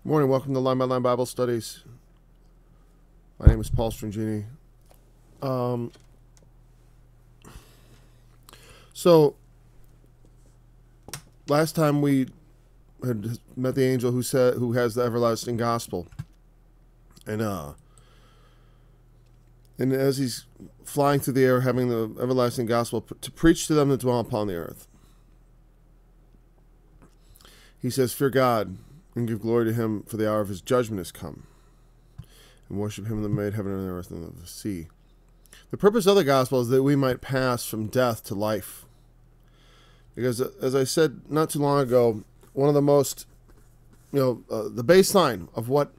Morning, welcome to Line by Line Bible Studies. My name is Paul Strangini. So last time we had met the angel who has the everlasting gospel, and as he's flying through the air, having the everlasting gospel to preach to them that dwell upon the earth, he says, "Fear God and give glory to him, for the hour of his judgment is come. And worship him that made heaven and earth and the sea." The purpose of the gospel is that we might pass from death to life. Because, as I said not too long ago, one of the most, the baseline of what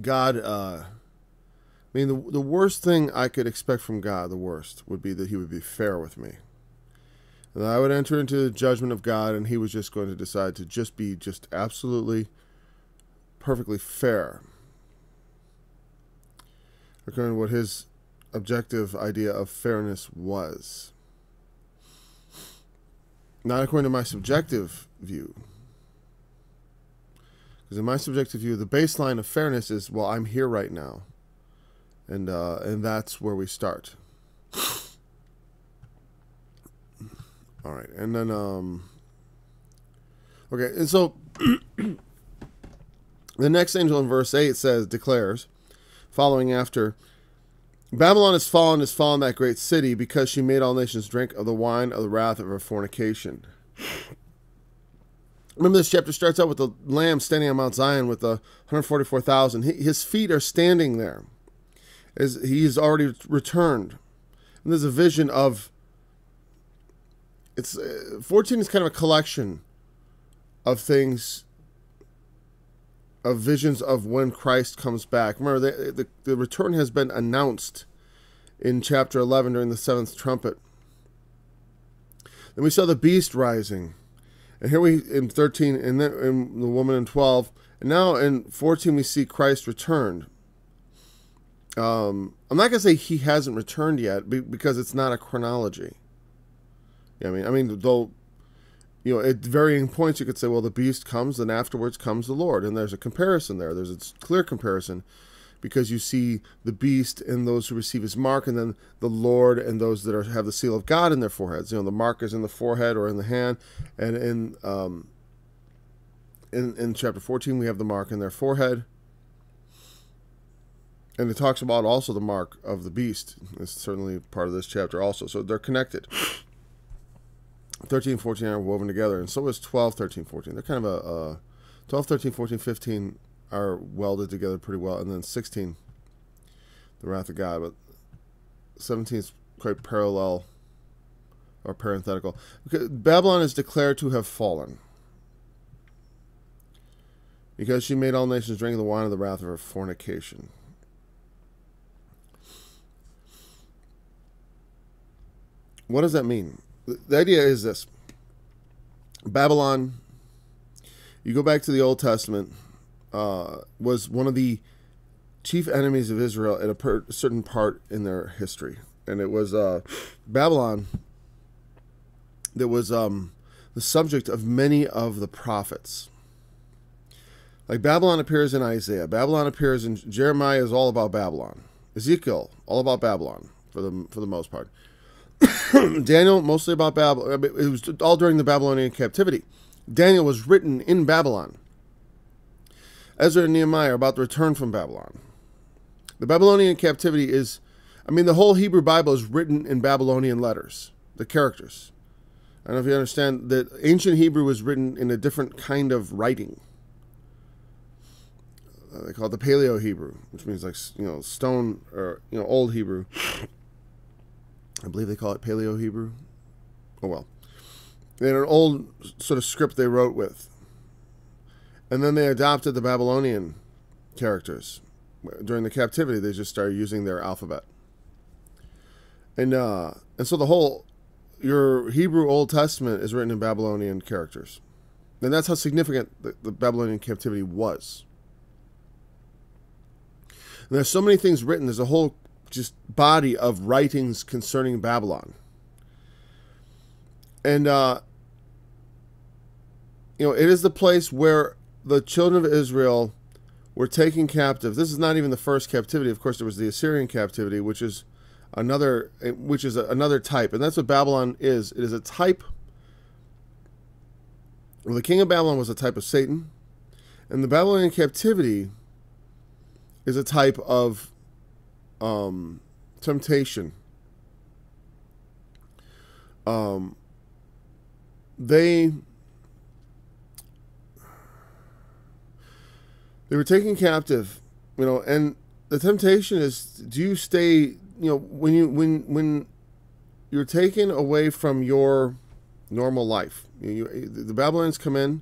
God, the worst thing I could expect from God, the worst, would be that he would be fair with me. And I would enter into the judgment of God, and he was just going to decide to just be absolutely, perfectly fair, according to what his objective idea of fairness was. Not according to my subjective view. Because in my subjective view, the baseline of fairness is, well, I'm here right now. And that's where we start. All right, and then, okay, and so the next angel in verse 8 declares, following after, "Babylon is fallen, that great city, because she made all nations drink of the wine of the wrath of her fornication." Remember, this chapter starts out with the Lamb standing on Mount Zion with the 144,000. His feet are standing there, as he's already returned. And there's a vision of, 14 is kind of a collection of things, of visions of when Christ comes back. Remember, the return has been announced in chapter 11 during the seventh trumpet. Then we saw the beast rising. And here in 13, and then in the woman in 12. And now in 14 we see Christ returned. I'm not going to say he hasn't returned yet, because it's not a chronology. I mean, though, at varying points you could say, well, the beast comes, and afterwards comes the Lord. And there's a comparison there. There's a clear comparison, because you see the beast and those who receive his mark, and then the Lord and those that have the seal of God in their foreheads. The mark is in the forehead or in the hand. And in chapter 14, we have the mark in their forehead. And it talks about also the mark of the beast. It's certainly part of this chapter also. So they're connected. 13, 14 are woven together, and so is 12, 13, 14. They're kind of 12, 13, 14, 15 are welded together pretty well, and then 16, the wrath of God, but 17 is quite parallel or parenthetical. Okay, Babylon is declared to have fallen because she made all nations drink the wine of the wrath of her fornication. What does that mean? The idea is this. Babylon, you go back to the Old Testament, was one of the chief enemies of Israel at a certain part in their history. And it was Babylon that was the subject of many of the prophets. Like Babylon appears in Isaiah. Babylon appears in Jeremiah, is all about Babylon. Ezekiel, all about Babylon for the most part. Daniel, mostly about Babylon. It was all during the Babylonian captivity. Daniel was written in Babylon. Ezra and Nehemiah are about to return from Babylon. The Babylonian captivity is, the whole Hebrew Bible is written in Babylonian letters, the characters. I don't know if you understand that ancient Hebrew was written in a different kind of writing. They call it the Paleo Hebrew, which means stone, or old Hebrew. I believe they call it Paleo Hebrew. Oh well. They had an old sort of script they wrote with. And then they adopted the Babylonian characters. During the captivity, they just started using their alphabet. And so your Hebrew Old Testament is written in Babylonian characters. And that's how significant the Babylonian captivity was. And there's so many things written. There's a whole just body of writings concerning Babylon. And, it is the place where the children of Israel were taken captive. This is not even the first captivity. Of course, there was the Assyrian captivity, which is another type, and that's what Babylon is. It is a type. Well, the king of Babylon was a type of Satan, and the Babylonian captivity is a type of temptation. They were taken captive, and the temptation is: do you stay? When you're taken away from your normal life, the Babylonians come in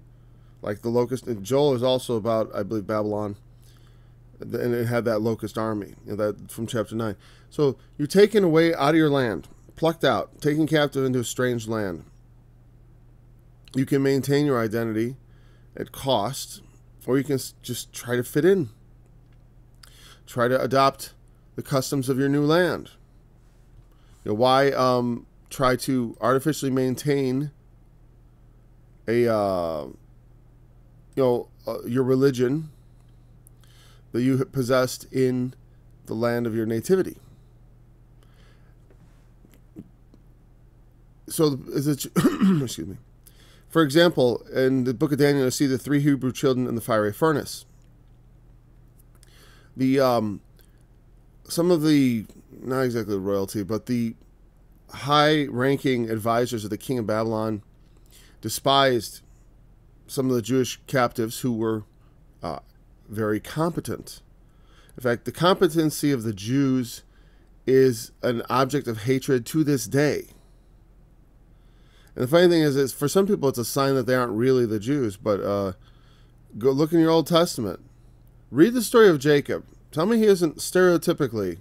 like the locust. And Joel is also about, I believe, Babylon, and it had that locust army, that from chapter 9. So you're taken away out of your land, plucked out, taken captive into a strange land. You can maintain your identity at cost, or you can just try to fit in. Try to adopt the customs of your new land. Why try to artificially maintain your religion that you possessed in the land of your nativity? So, excuse me. For example, in the book of Daniel, you see the 3 Hebrew children in the fiery furnace. Some of the, not exactly the royalty, but the high-ranking advisors of the king of Babylon despised some of the Jewish captives who were very competent. In fact, the competency of the Jews is an object of hatred to this day. And the funny thing is for some people, it's a sign that they aren't really the Jews. But go look in your Old Testament. Read the story of Jacob. Tell me he isn't stereotypically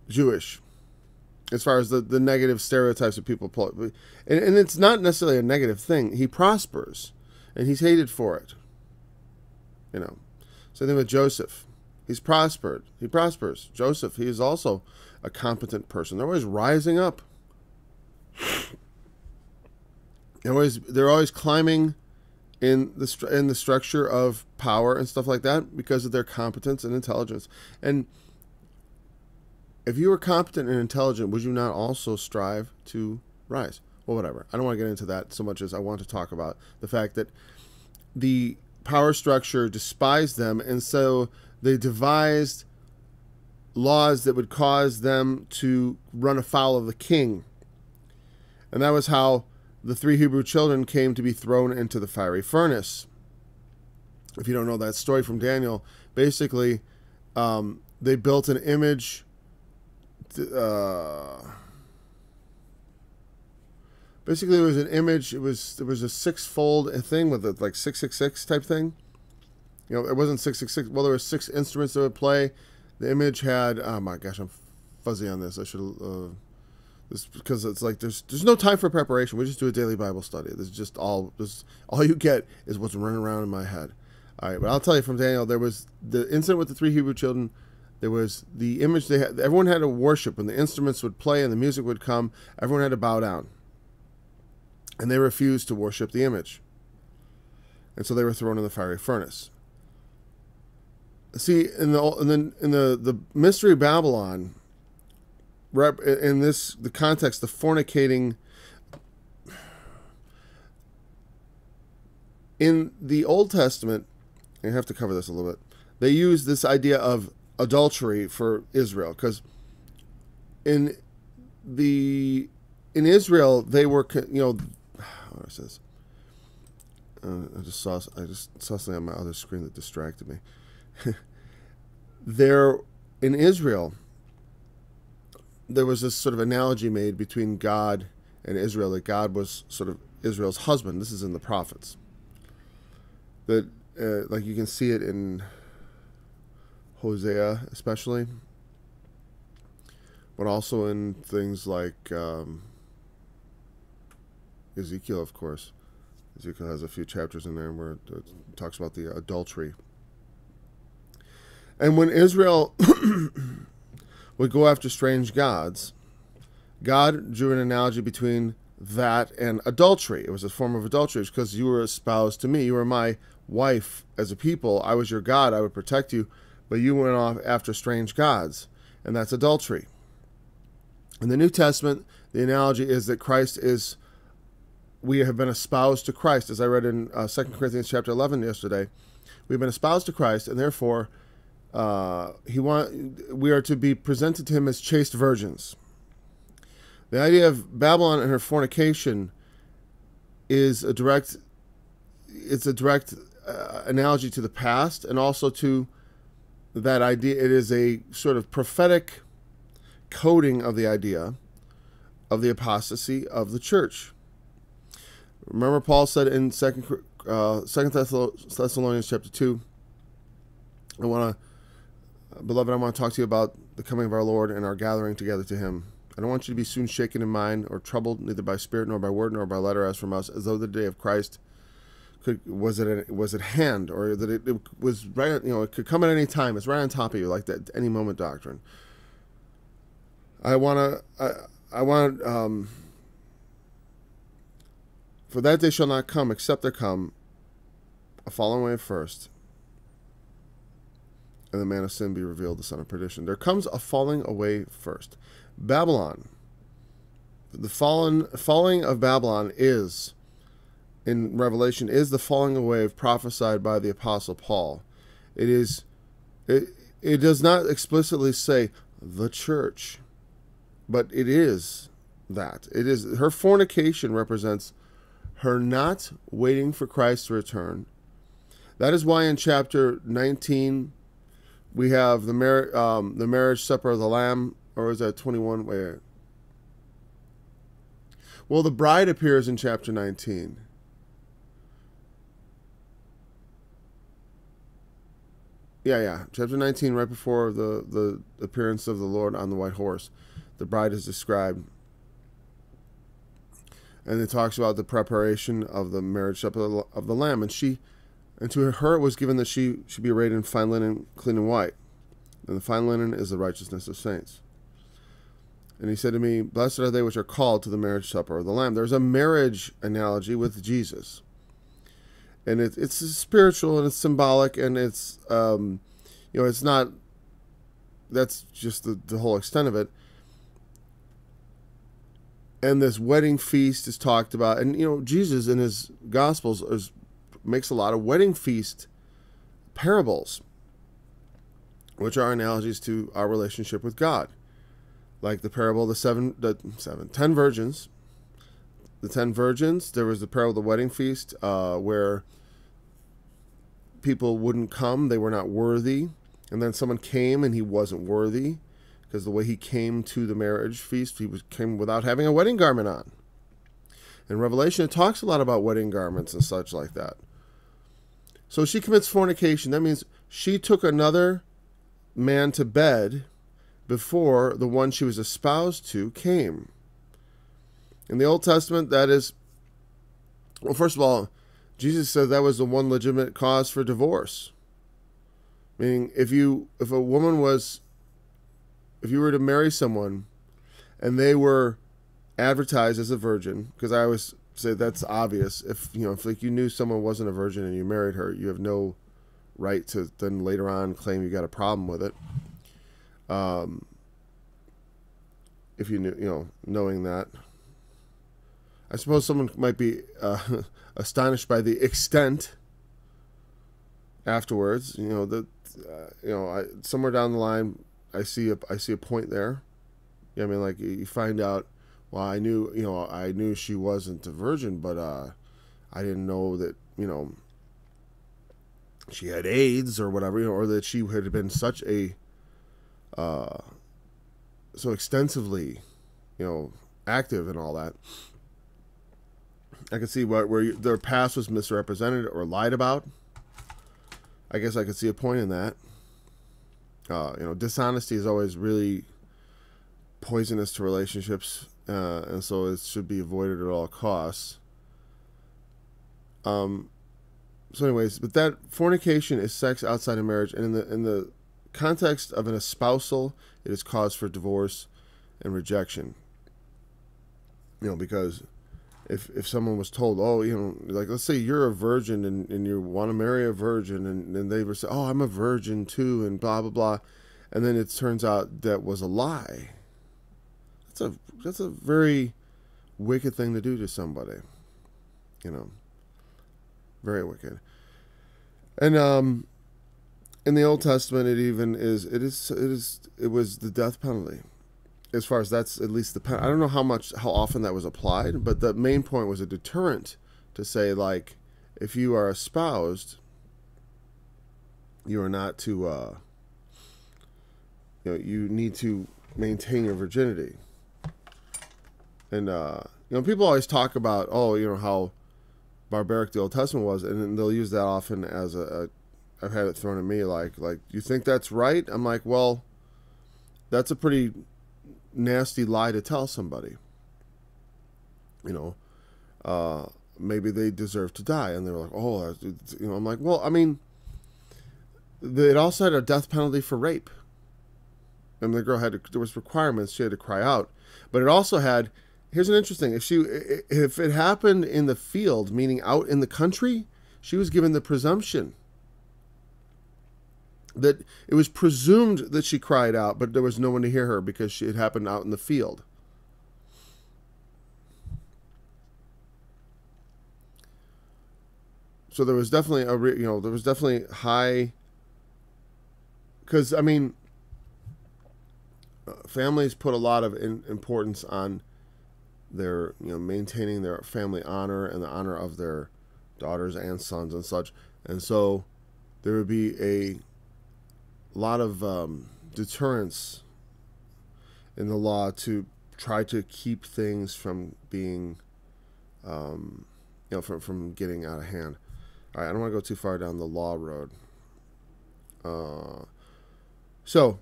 Jewish, as far as the negative stereotypes that people pull. And it's not necessarily a negative thing. He prospers, and he's hated for it. Same thing with Joseph. He's prospered. He prospers. Joseph, he is also a competent person. They're always rising up. They're always climbing in the structure of power and stuff like that because of their competence and intelligence. And if you were competent and intelligent, would you not also strive to rise? Well, whatever. I don't want to get into that so much as I want to talk about the fact that the power structure despised them, and so they devised laws that would cause them to run afoul of the king. And that was how the 3 Hebrew children came to be thrown into the fiery furnace. If you don't know that story from Daniel, basically they built an image. Basically, it was an image. There was a 6-fold thing with it, like 666 type thing. It wasn't 666. Well, there were 6 instruments that would play. The image had. Oh my gosh, I'm fuzzy on this. I should. This because it's like there's no time for preparation. We just do a daily Bible study. This is just all. All you get is what's running around in my head. All right, but I'll tell you from Daniel. There was the incident with the 3 Hebrew children. There was the image they had. Everyone had to worship, and the instruments would play, and the music would come. Everyone had to bow down, and they refused to worship the image, and so they were thrown in the fiery furnace. See, in the mystery of Babylon, in the context, the fornicating. In the Old Testament, I have to cover this a little bit. They use this idea of adultery for Israel, because in Israel they were, what it says. I just saw something on my other screen that distracted me. In Israel, there was this sort of analogy made between God and Israel, that God was sort of Israel's husband. This is in the prophets. That, like you can see it in Hosea especially, but also in things like Ezekiel, of course. Ezekiel has a few chapters in there where it talks about the adultery. And when Israel would go after strange gods, God drew an analogy between that and adultery. It was a form of adultery because you were espoused to me. You were my wife as a people. I was your God. I would protect you. But you went off after strange gods. And that's adultery. In the New Testament, the analogy is that we have been espoused to Christ. As I read in 2 Corinthians chapter 11 yesterday, we've been espoused to Christ, and therefore we are to be presented to him as chaste virgins. The idea of Babylon and her fornication is a direct analogy to the past, and also to that idea. It is a sort of prophetic coding of the idea of the apostasy of the church. Remember, Paul said in 2 Thessalonians chapter 2, Beloved, I want to talk to you about the coming of our Lord and our gathering together to him. I don't want you to be soon shaken in mind or troubled, neither by spirit, nor by word, nor by letter as from us, as though the day of Christ was at hand, or that it was right. It could come at any time. It's right on top of you, like that any moment doctrine. I want for that day shall not come, except there come a falling away first, and the man of sin be revealed, the son of perdition. There comes a falling away first. Babylon, the falling of Babylon is, in Revelation, is the falling away prophesied by the Apostle Paul. It does not explicitly say the church, but it is that. It is her fornication represents her not waiting for Christ to return. That is why in chapter 19 we have the marriage supper of the Lamb, or is that 21? Wait. Well, the bride appears in chapter 19. Yeah. Chapter 19, right before the appearance of the Lord on the white horse, the bride is described. And it talks about the preparation of the marriage supper of the Lamb. And to her it was given that she should be arrayed in fine linen, clean and white. And the fine linen is the righteousness of saints. And he said to me, Blessed are they which are called to the marriage supper of the Lamb. There's a marriage analogy with Jesus. And it's spiritual and it's symbolic, and it's, it's not, that's just the whole extent of it. And this wedding feast is talked about. And, Jesus in his Gospels makes a lot of wedding feast parables, which are analogies to our relationship with God. Like the parable of the 10 virgins. The 10 virgins, there was the parable of the wedding feast, where people wouldn't come, they were not worthy. And then someone came and he wasn't worthy, because the way he came to the marriage feast, came without having a wedding garment on. In Revelation, it talks a lot about wedding garments and such like that. So she commits fornication. That means she took another man to bed before the one she was espoused to came. In the Old Testament, that is, well, first of all, Jesus said that was the one legitimate cause for divorce. Meaning, if you were to marry someone and they were advertised as a virgin, because I always say that's obvious. If you knew someone wasn't a virgin and you married her, you have no right to then later on claim you got a problem with it. If you knew, knowing that. I suppose someone might be astonished by the extent afterwards. Somewhere down the line, I see a point there. Like you find out, well, I knew she wasn't a virgin, but I didn't know that she had AIDS or whatever, or that she had been such a so extensively, active and all that. I could see where their past was misrepresented or lied about. I guess I could see a point in that. Dishonesty is always really poisonous to relationships, and so it should be avoided at all costs. So anyways, but that fornication is sex outside of marriage, and in the context of an espousal, it is cause for divorce and rejection. Because if someone was told, oh, like let's say you're a virgin and you want to marry a virgin, and they were say, oh, I'm a virgin too, and blah blah blah, and then it turns out that was a lie. That's a very wicked thing to do to somebody, very wicked. And in the Old Testament, it was the death penalty. As far as that's at least I don't know how often that was applied, but the main point was a deterrent to say, like, if you are espoused, you are not to, you need to maintain your virginity. And people always talk about, how barbaric the Old Testament was, and they'll use that often as I've had it thrown at me, like you think that's right? I'm like, well, that's a pretty nasty lie to tell somebody. Maybe they deserve to die, and they're like, oh, I'm like, well, I mean, it also had a death penalty for rape, and the girl there was requirements, she had to cry out, but it also had, here's an interesting, if it happened in the field, meaning out in the country, she was given the presumption that it was presumed that she cried out, but there was no one to hear her because it happened out in the field. So there was definitely there was definitely high, because I mean, families put a lot of importance on their maintaining their family honor and the honor of their daughters and sons and such, and so there would be a lot of deterrence in the law to try to keep things from being, from getting out of hand. All right, I don't want to go too far down the law road. So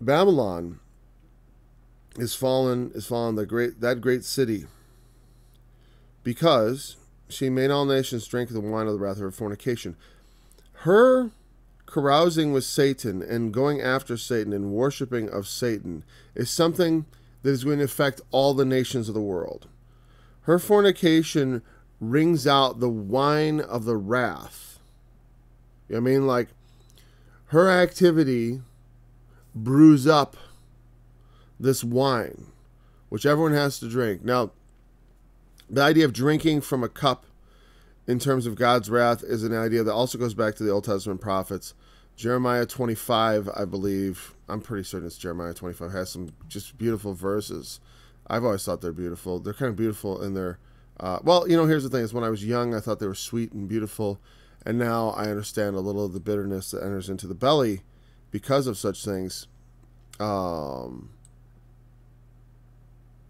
Babylon is fallen. That great city, because she made all nations drink of the wine of the wrath of her fornication. Her carousing with Satan and going after Satan and worshiping of Satan is something that is going to affect all the nations of the world. Her fornication wrings out the wine of the wrath. I mean, like, her activity brews up this wine, which everyone has to drink. Now, the idea of drinking from a cup in terms of God's wrath is an idea that also goes back to the Old Testament prophets. Jeremiah 25, I believe, I'm pretty certain it's Jeremiah 25, has some just beautiful verses. I've always thought they're beautiful. They're kind of beautiful in their, here's the thing, is when I was young, I thought they were sweet and beautiful, and now I understand a little of the bitterness that enters into the belly because of such things. I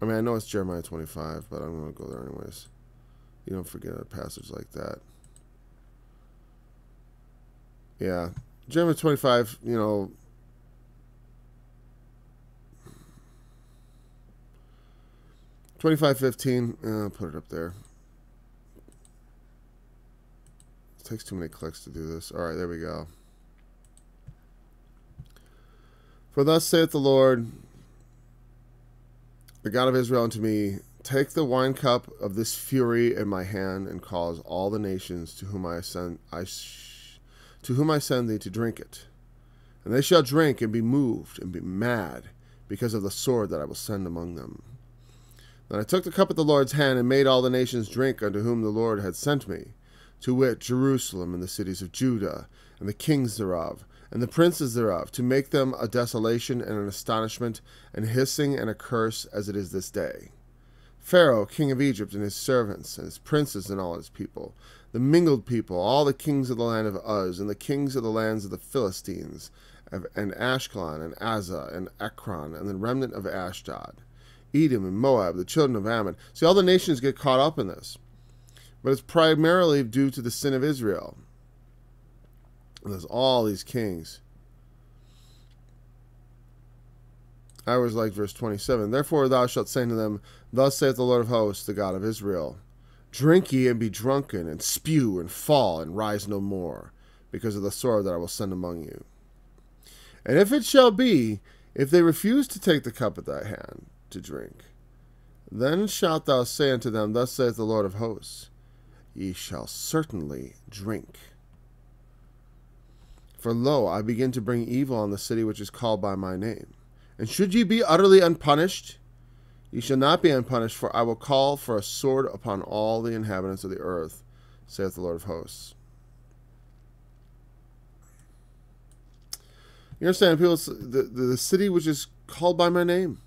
know it's Jeremiah 25, but I'm going to go there anyways. You don't forget a passage like that. Yeah. Jeremiah 25, 25:15. I'll put it up there. It takes too many clicks to do this. All right, there we go. For thus saith the Lord, the God of Israel, unto me, take the wine cup of this fury in my hand, and cause all the nations to whom I send thee to drink it. And they shall drink and be moved and be mad because of the sword that I will send among them. Then I took the cup of the Lord's hand and made all the nations drink unto whom the Lord had sent me, to wit, Jerusalem and the cities of Judah, and the kings thereof, and the princes thereof, to make them a desolation and an astonishment, and hissing and a curse, as it is this day. Pharaoh, king of Egypt, and his servants, and his princes, and all his people, the mingled people, all the kings of the land of Uz, and the kings of the lands of the Philistines, and Ashkelon, and Azza, and Ekron, and the remnant of Ashdod, Edom, and Moab, the children of Ammon. See, all the nations get caught up in this. But it's primarily due to the sin of Israel. And there's all these kings. I always like verse 27. Therefore thou shalt say to them, thus saith the Lord of hosts, the God of Israel, drink ye and be drunken, and spew and fall, and rise no more, because of the sword that I will send among you. And if it shall be, if they refuse to take the cup of thy hand to drink, Then shalt thou say unto them, Thus saith the Lord of hosts, Ye shall certainly drink. For lo, I begin to bring evil on the city which is called by my name. And should ye be utterly unpunished, ye shall not be unpunished, for I will call for a sword upon all the inhabitants of the earth, saith the Lord of hosts. You understand, people, the city which is called by my name.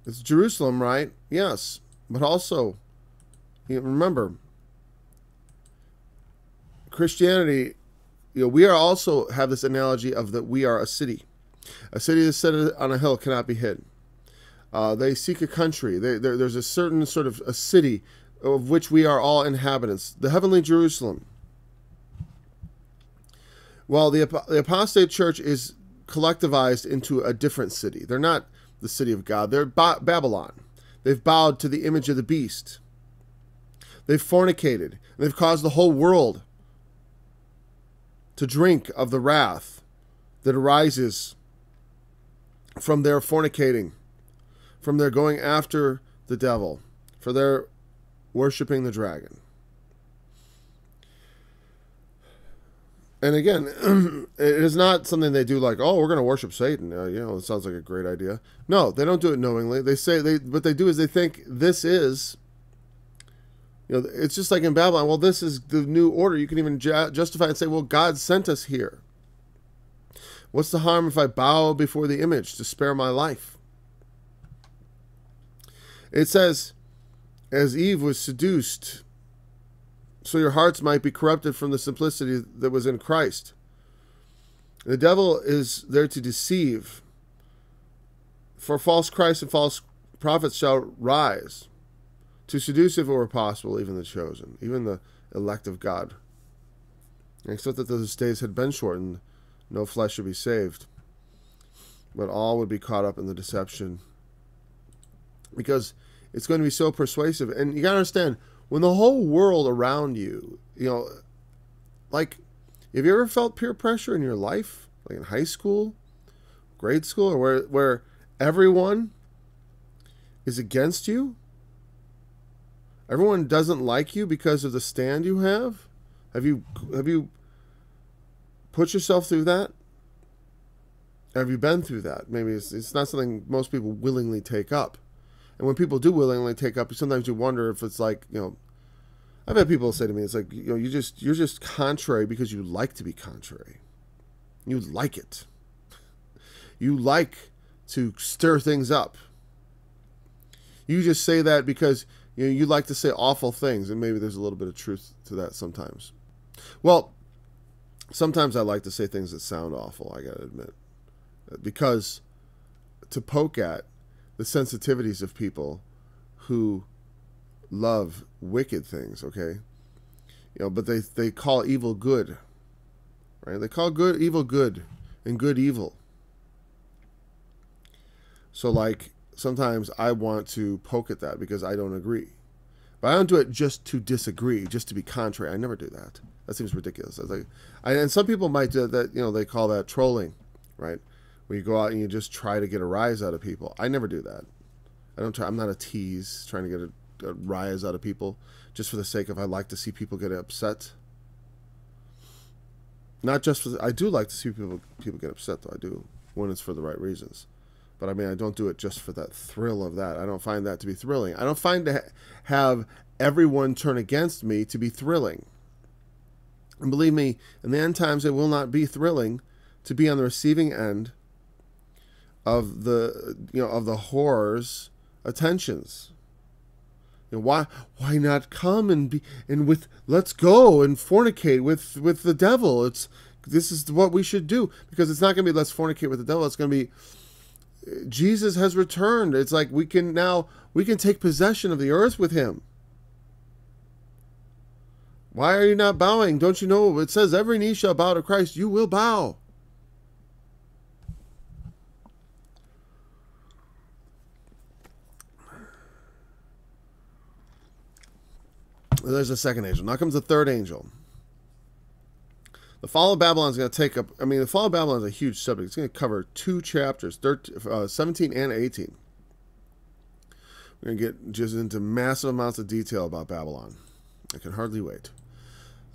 It's Jerusalem, right? Yes. But also, remember, Christianity, we are also have this analogy of that we are a city. A city that's set on a hill cannot be hid. They seek a country. There's a certain sort of a city of which we are all inhabitants. The heavenly Jerusalem. Well, the apostate church is collectivized into a different city. They're not the city of God. They're Babylon. They've bowed to the image of the beast. They've fornicated. They've caused the whole world to drink of the wrath that arises from their fornicating, from their going after the devil, for their worshiping the dragon. And again, it is not something they do like, oh, we're going to worship Satan. It sounds like a great idea. No, they don't do it knowingly. What they do is they think this is, it's just like in Babylon. Well, this is the new order. You can even justify and say, well, God sent us here. What's the harm if I bow before the image to spare my life? It says, as Eve was seduced, so your hearts might be corrupted from the simplicity that was in Christ. The devil is there to deceive. For false Christs and false prophets shall rise, to seduce, if it were possible, even the chosen, even the elect of God. Except that those days had been shortened, no flesh should be saved, but all would be caught up in the deception. Because it's going to be so persuasive. And you got to understand, when the whole world around you, like, have you ever felt peer pressure in your life? Like in high school, grade school, or where everyone is against you? Everyone doesn't like you because of the stand you have? Have you put yourself through that? Have you been through that? Maybe it's not something most people willingly take up. And when people do willingly take up, sometimes you wonder if it's like, I've had people say to me, it's like, you're just contrary because you like to be contrary. You like it. You like to stir things up. You just say that because you like to say awful things, and maybe there's a little bit of truth to that sometimes. Well, sometimes I like to say things that sound awful, I gotta admit. Because to poke at the sensitivities of people who love wicked things, okay? But they call evil good, right? They call evil good and good evil. So like sometimes I want to poke at that because I don't agree. But I don't do it just to disagree, just to be contrary. I never do that. That seems ridiculous. And some people might do that, they call that trolling, right? Where you go out and you just try to get a rise out of people. I never do that. I'm not a tease trying to get a rise out of people just for the sake of I like to see people get upset. Not just for I do like to see people get upset, though. I do, when it's for the right reasons. But I mean, I don't do it just for that thrill of that. I don't find that to be thrilling. I don't find to have everyone turn against me to be thrilling. And believe me, in the end times, it will not be thrilling to be on the receiving end of the of the horror's attentions. Why not come and let's go and fornicate with the devil? This is what we should do, because it's not going to be let's fornicate with the devil. It's going to be Jesus has returned. It's like we can take possession of the earth with him. Why are you not bowing? Don't you know it says every knee shall bow to Christ? You will bow. There's a second angel. Now comes the third angel. The fall of Babylon is going to take up, the fall of Babylon is a huge subject. It's going to cover 2 chapters, 17 and 18. We're going to get just into massive amounts of detail about Babylon. I can hardly wait.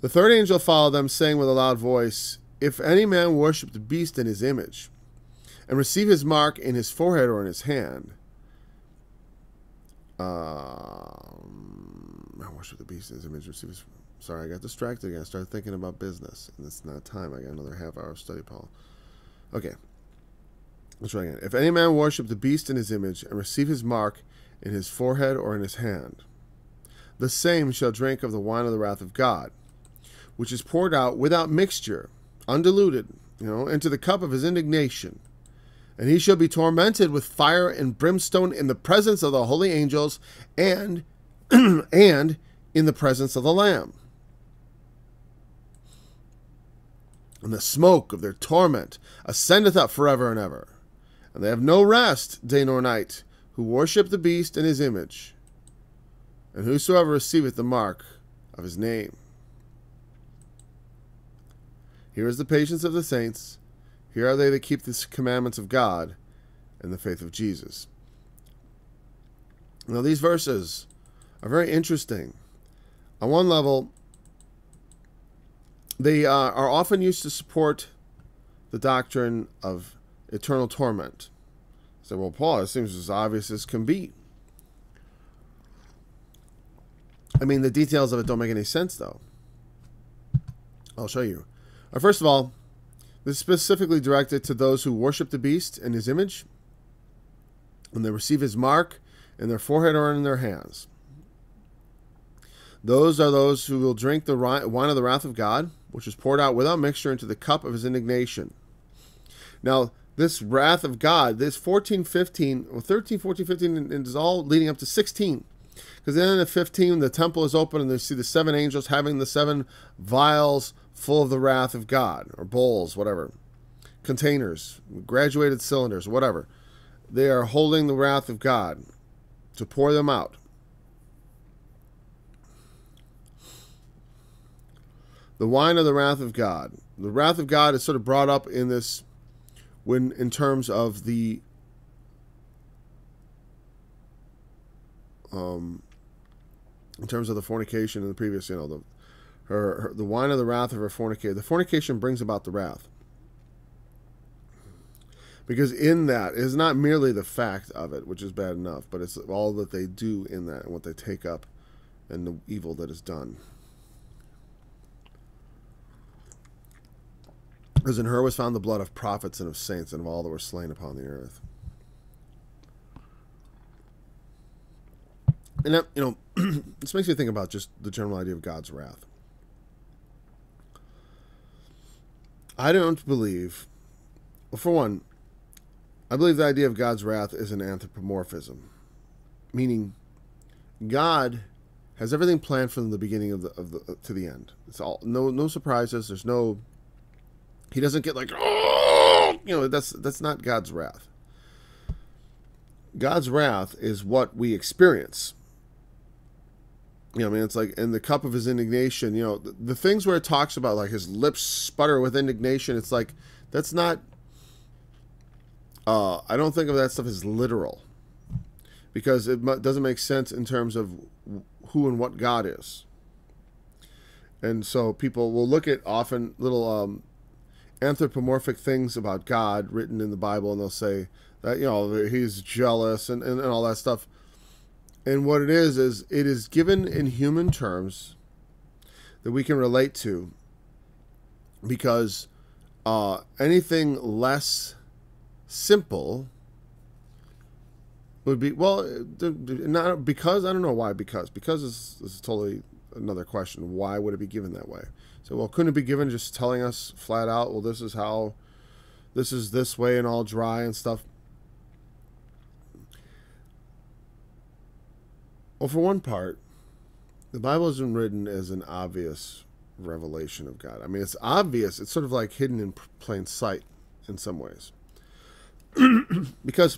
The third angel followed them, saying with a loud voice, "If any man worship the beast in his image, and receive his mark in his forehead or in his hand," I worship the beast in his image, receive his... Sorry, I got distracted again. I started thinking about business, and it's not time. I got another half hour of study, Paul. Okay. Let's try again. "If any man worship the beast in his image, and receive his mark in his forehead or in his hand, the same shall drink of the wine of the wrath of God, which is poured out without mixture, undiluted, into the cup of his indignation. And he shall be tormented with fire and brimstone in the presence of the holy angels and and in the presence of the Lamb. And the smoke of their torment ascendeth up forever and ever. And they have no rest day nor night, who worship the beast in his image, and whosoever receiveth the mark of his name. Here is the patience of the saints. Here are they that keep the commandments of God and the faith of Jesus." Now, these verses are very interesting. On one level, they are often used to support the doctrine of eternal torment. So, well, Paul, it seems as obvious as can be. I mean, the details of it don't make any sense, though. I'll show you. First of all, this is specifically directed to those who worship the beast in his image, when they receive his mark in their forehead or in their hands. Those are those who will drink the wine of the wrath of God, which is poured out without mixture into the cup of his indignation. Now, this wrath of God, this 13, 14, 15, is all leading up to 16. Because then in 15, the temple is open and they see the 7 angels having the 7 vials full of the wrath of God, or bowls, whatever, containers, graduated cylinders, whatever. They are holding the wrath of God to pour them out. The wine of the wrath of God. The wrath of God is sort of brought up in this, when in terms of the fornication in the previous, the wine of the wrath of her fornication. The fornication brings about the wrath. Because in that, it is not merely the fact of it, which is bad enough, but it's all that they do in that and what they take up and the evil that is done. Because in her was found the blood of prophets and of saints and of all that were slain upon the earth. And that, this makes me think about just the general idea of God's wrath. I don't believe, well, for one, I believe the idea of God's wrath is an anthropomorphism, meaning God has everything planned from the beginning to the end. It's all no surprises. There's no, he doesn't get like, oh, that's not God's wrath. God's wrath is what we experience. It's like in the cup of his indignation, the things where it talks about like his lips sputter with indignation, it's like, that's not, I don't think of that stuff as literal, because it doesn't make sense in terms of who and what God is. And so people will look at often little anthropomorphic things about God written in the Bible, and they'll say that, he's jealous and all that stuff. And what it is it is given in human terms that we can relate to, because anything less simple would be, well, not because, I don't know why, because is totally another question. Why would it be given that way? So, well, couldn't it be given just telling us flat out, well, this is how, this is this way and all dry and stuff? Well, for one part, the Bible isn't written as an obvious revelation of God. I mean, it's obvious. It's sort of like hidden in plain sight in some ways. Because,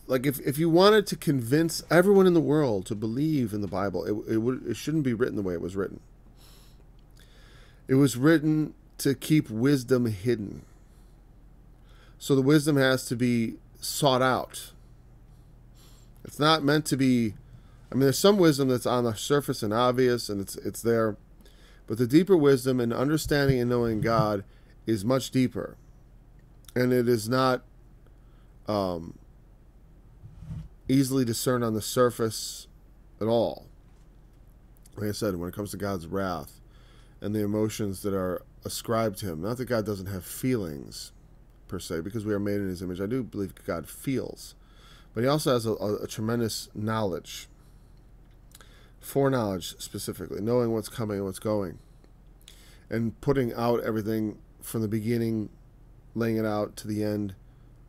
like if you wanted to convince everyone in the world to believe in the Bible, it shouldn't be written the way it was written. It was written to keep wisdom hidden. So the wisdom has to be sought out. It's not meant to be. I mean, there's some wisdom that's on the surface and obvious, and it's there. But the deeper wisdom and understanding and knowing God is much deeper. And it is not easily discerned on the surface at all. Like I said, when it comes to God's wrath and the emotions that are ascribed to him, not that God doesn't have feelings, per se, because we are made in his image. I do believe God feels. But he also has a tremendous knowledge. Foreknowledge, specifically. Knowing what's coming and what's going. And putting out everything from the beginning, laying it out to the end,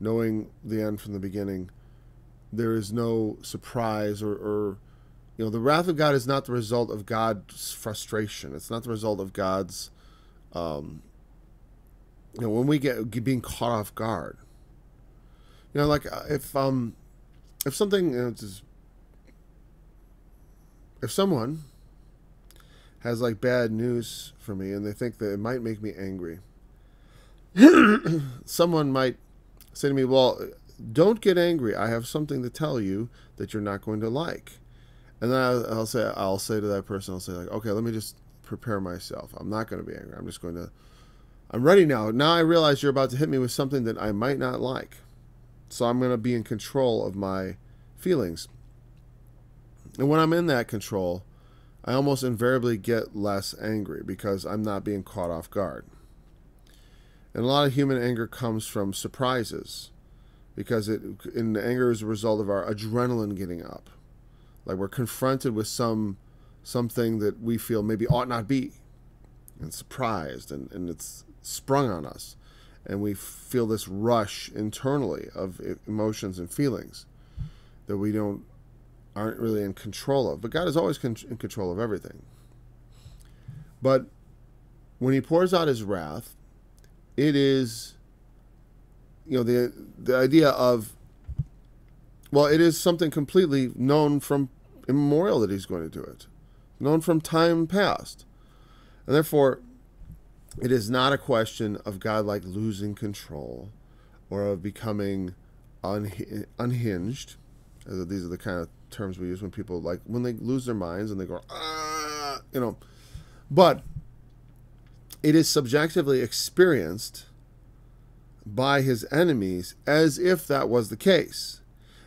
knowing the end from the beginning. There is no surprise or the wrath of God is not the result of God's frustration. It's not the result of God's, when we get being caught off guard. Like if something, if someone has like bad news for me and they think that it might make me angry, someone might say to me, well, don't get angry. I have something to tell you that you're not going to like. And then I'll say to that person, I'll say like, okay, let me just prepare myself. I'm not going to be angry. I'm ready now. Now I realize you're about to hit me with something that I might not like. So I'm going to be in control of my feelings. And when I'm in that control, I almost invariably get less angry because I'm not being caught off guard. And a lot of human anger comes from surprises, because anger is a result of our adrenaline getting up. Like we're confronted with something that we feel maybe ought not be, and surprised, and it's sprung on us. And we feel this rush internally of emotions and feelings that we aren't really in control of. But God is always in control of everything. But when he pours out his wrath, it is, the idea of, it is something completely known from immemorial that he's going to do it, known from time past. And therefore, it is not a question of God like losing control or of becoming unhinged. These are the kind of terms we use when people when they lose their minds and they go, But it is subjectively experienced by his enemies as if that was the case.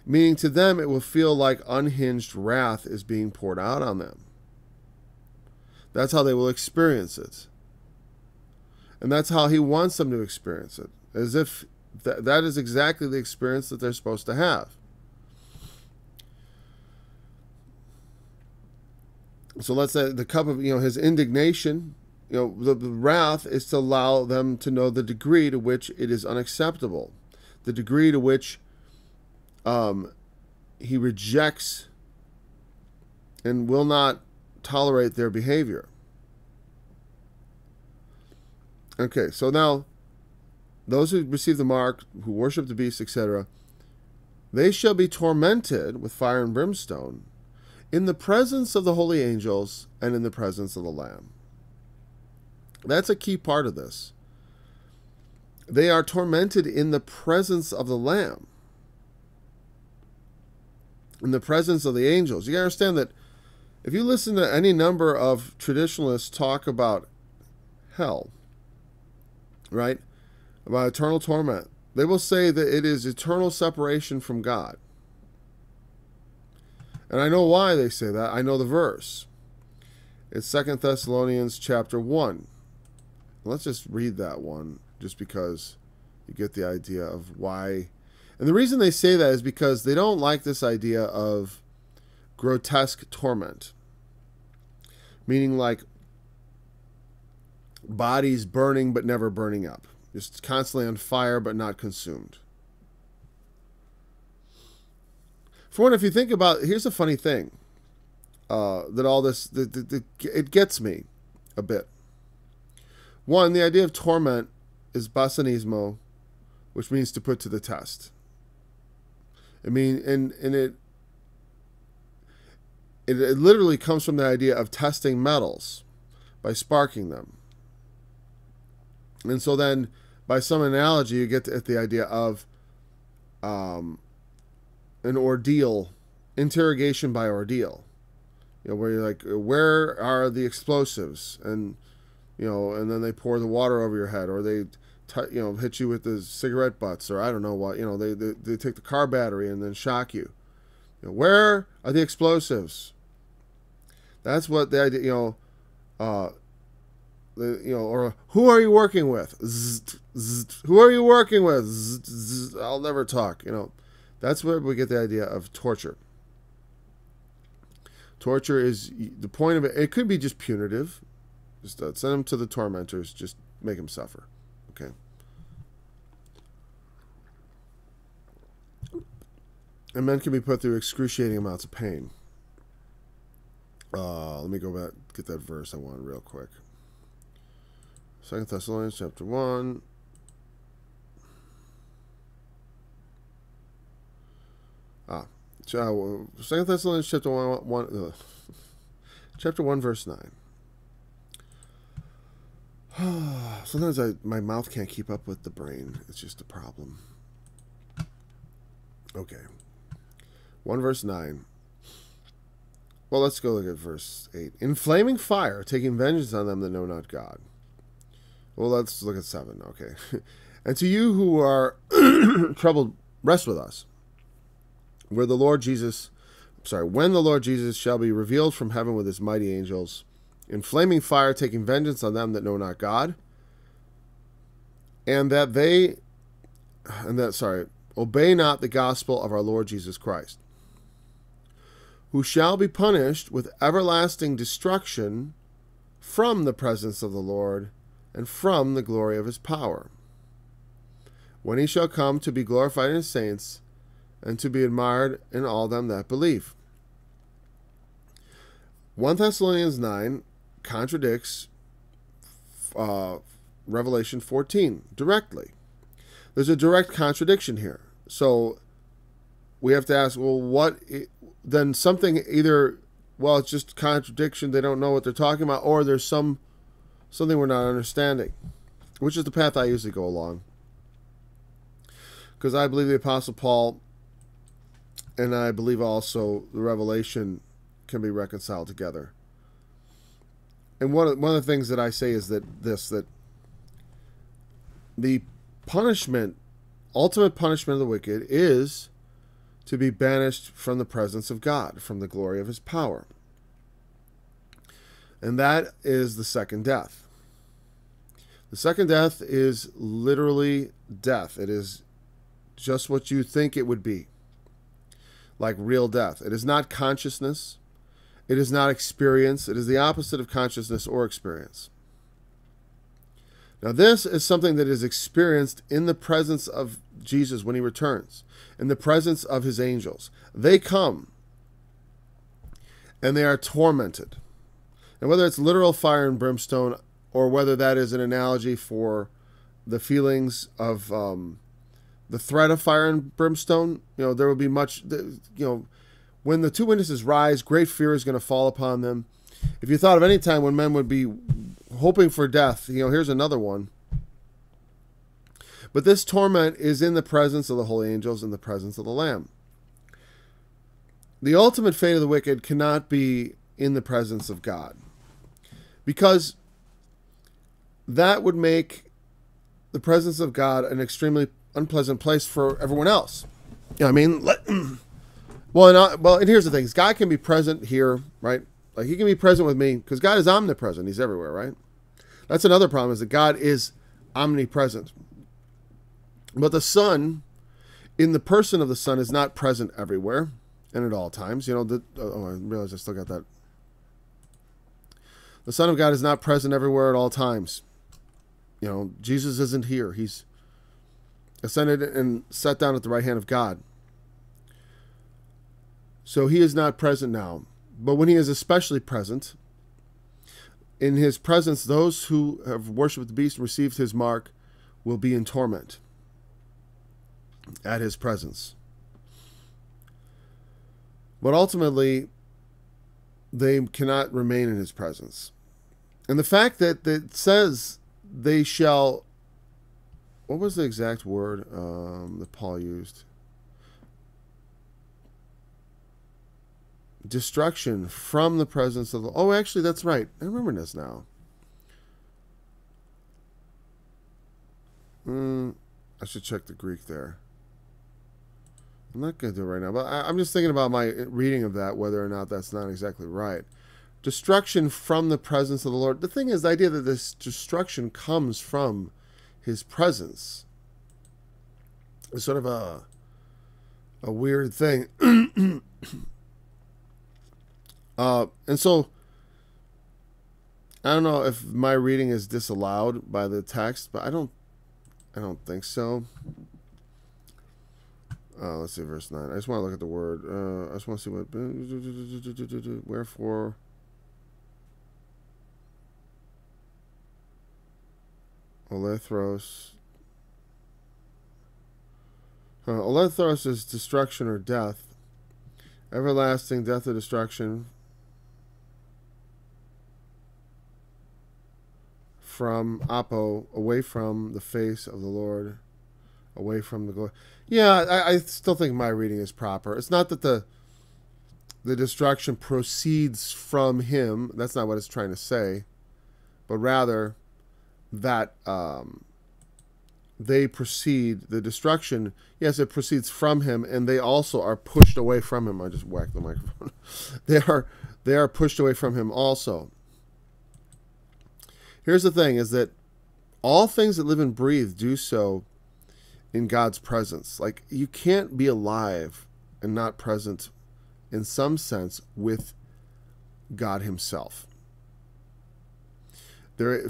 Meaning to them it will feel like unhinged wrath is being poured out on them. That's how they will experience it. And that's how he wants them to experience it. As if that is exactly the experience that they're supposed to have. So let's say the cup of, his indignation, the wrath is to allow them to know the degree to which it is unacceptable. The degree to which he rejects and will not tolerate their behavior. Okay, so now, those who receive the mark, who worship the beast, etc., they shall be tormented with fire and brimstone in the presence of the holy angels and in the presence of the Lamb. That's a key part of this. They are tormented in the presence of the Lamb, in the presence of the angels. You gotta understand that if you listen to any number of traditionalists talk about hell, right, about eternal torment, they will say that it is eternal separation from God. And I know why they say that. I know the verse. It's 2 Thessalonians chapter 1. Let's just read that one, just because you get the idea of why. And the reason they say that is because they don't like this idea of grotesque torment. Meaning like bodies burning but never burning up. Just constantly on fire but not consumed. For one, if you think about, here's a funny thing. That all this, it gets me a bit. One, the idea of torment is basanismo, which means to put to the test. And it literally comes from the idea of testing metals by sparking them. And so then, by some analogy, you get at the idea of an ordeal interrogation by ordeal. Where you're like, where are the explosives? And and then they pour the water over your head, or they hit you with the cigarette butts, or I don't know what. They take the car battery and then shock you. Where are the explosives? That's what the idea. Or who are you working with? Who are you working with? I'll never talk. That's where we get the idea of torture. Torture is the point of it. It could be just punitive. Just send them to the tormentors. Just make them suffer. Okay. And men can be put through excruciating amounts of pain. Let me go back, get that verse I want real quick. 2 Thessalonians chapter 1. Second Thessalonians chapter 1, chapter 1 verse 9. Sometimes my mouth can't keep up with the brain. It's just a problem. Okay. 1 verse 9. Well, let's go look at verse 8. In flaming fire, taking vengeance on them that know not God. Well, let's look at 7. Okay. And to you who are troubled, rest with us. When the Lord Jesus shall be revealed from heaven with his mighty angels, in flaming fire, taking vengeance on them that know not God, and that obey not the gospel of our Lord Jesus Christ, who shall be punished with everlasting destruction from the presence of the Lord and from the glory of his power, when he shall come to be glorified in his saints, and to be admired in all them that believe. 1 Thessalonians 9 contradicts Revelation 14 directly. There's a direct contradiction here. So we have to ask, well, then something either, it's just contradiction, they don't know what they're talking about, or there's something we're not understanding, which is the path I usually go along. Because I believe the Apostle Paul, and I believe also the Revelation, can be reconciled together. And one of the things that I say is that the punishment, ultimate punishment of the wicked, is to be banished from the presence of God, from the glory of his power. And that is the second death. The second death is literally death. It is just what you think it would be, like real death. It is not consciousness. It is not experience. It is the opposite of consciousness or experience. Now, this is something that is experienced in the presence of Jesus when he returns, in the presence of his angels. They come, and they are tormented. And whether it's literal fire and brimstone, or whether that is an analogy for the feelings of the threat of fire and brimstone, there will be much, when the two witnesses rise, great fear is going to fall upon them. If you thought of any time when men would be hoping for death, here's another one. But this torment is in the presence of the holy angels, in the presence of the Lamb. The ultimate fate of the wicked cannot be in the presence of God, because that would make the presence of God an extremely unpleasant place for everyone else. And here's the thing. God can be present here, right? Like, he can be present with me, because God is omnipresent. He's everywhere, right? That's another problem, is that God is omnipresent. But the Son, in the person of the Son, is not present everywhere and at all times. I realize I still got that. The Son of God is not present everywhere at all times. Jesus isn't here. He's ascended and sat down at the right hand of God. So he is not present now. But when he is especially present, in his presence, those who have worshipped the beast and received his mark will be in torment at his presence. But ultimately, they cannot remain in his presence. And the fact that it says they shall, what was the exact word that Paul used? destruction from the presence of the... Oh, actually, that's right. I remember this now. I should check the Greek there. I'm not going to do it right now, but I'm just thinking about my reading of that, whether or not that's not exactly right. Destruction from the presence of the Lord. The thing is, the idea that this destruction comes from his presence is sort of a weird thing. And so, I don't know if my reading is disallowed by the text, but I don't think so. Let's see verse 9. I just want to look at the word. I just want to see what... Wherefore... Olethros. Olethros is destruction or death. Everlasting death or destruction. From apo, away from the face of the Lord, away from the glory. Yeah, I still think my reading is proper. It's not that the destruction proceeds from him. That's not what it's trying to say, but rather that they proceed. The destruction, yes, it proceeds from him, and they also are pushed away from him. I just whacked the microphone. They are pushed away from him also. Here's the thing, is that all things that live and breathe do so in God's presence. Like, you can't be alive and not present in some sense with God himself.